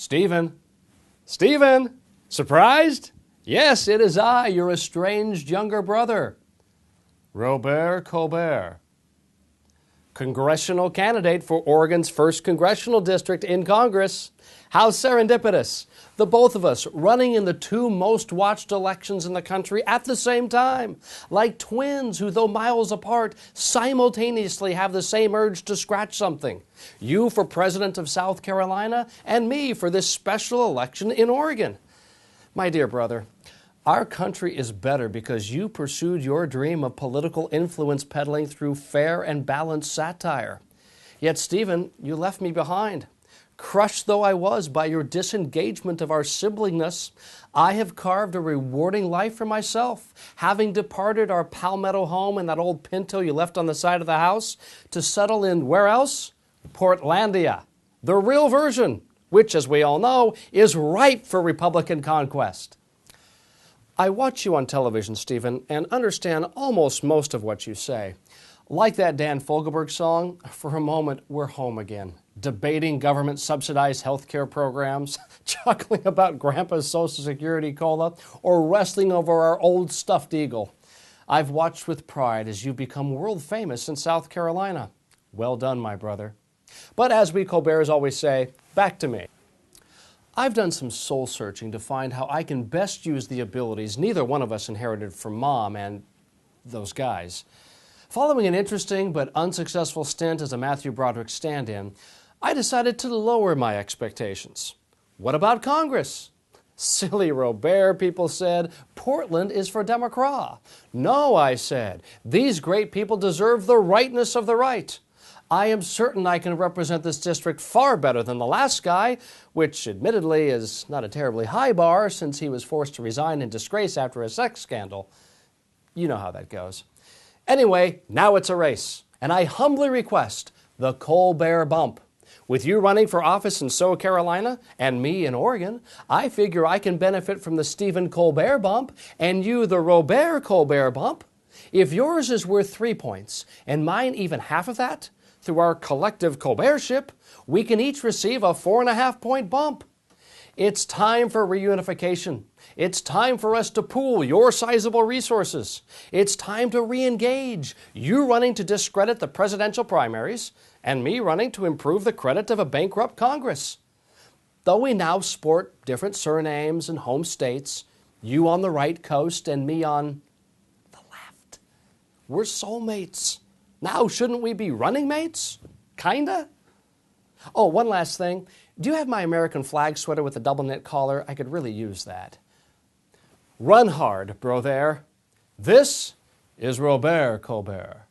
Stephen? Stephen? Surprised? Yes, it is I, your estranged younger brother. Robert Colbert, congressional candidate for Oregon's 1st Congressional District in Congress. How serendipitous. The both of us running in the 2 most watched elections in the country at the same time, like twins who, though miles apart, simultaneously have the same urge to scratch something. You for president of South Carolina, and me for this special election in Oregon. My dear brother, our country is better because you pursued your dream of political influence peddling through fair and balanced satire. Yet, Stephen, you left me behind. Crushed though I was by your disengagement of our siblingness, I have carved a rewarding life for myself, having departed our Palmetto home and that old Pinto you left on the side of the house to settle in, where else? Portlandia, the real version, which, as we all know, is ripe for Republican conquest. I watch you on television, Stephen, and understand almost most of what you say. Like that Dan Fogelberg song, for a moment, we're home again, debating government-subsidized health care programs, chuckling about Grandpa's Social Security COLA, or wrestling over our old stuffed eagle. I've watched with pride as you become world famous in South Carolina. Well done, my brother. But as we Colberts always say, back to me. I've done some soul-searching to find how I can best use the abilities neither one of us inherited from Mom and those guys. Following an interesting but unsuccessful stint as a Matthew Broderick stand-in, I decided to lower my expectations. What about Congress? Silly Robert, people said. Portland is for Democrat. No, I said. These great people deserve the rightness of the right. I am certain I can represent this district far better than the last guy, which admittedly is not a terribly high bar since he was forced to resign in disgrace after a sex scandal. You know how that goes. Anyway, now it's a race, and I humbly request the Colbert bump. With you running for office in South Carolina and me in Oregon, I figure I can benefit from the Stephen Colbert bump and you the Robert Colbert bump. If yours is worth 3 points and mine even half of that, through our collective Colbertship, we can each receive a 4.5-point bump. It's time for reunification. It's time for us to pool your sizable resources. It's time to re-engage, you running to discredit the presidential primaries and me running to improve the credit of a bankrupt Congress. Though we now sport different surnames and home states, you on the right coast and me on the left, we're soulmates. Now, shouldn't we be running mates? Kinda? Oh, one last thing. Do you have my American flag sweater with a double knit collar? I could really use that. Run hard, bro there. This is Robert Colbert.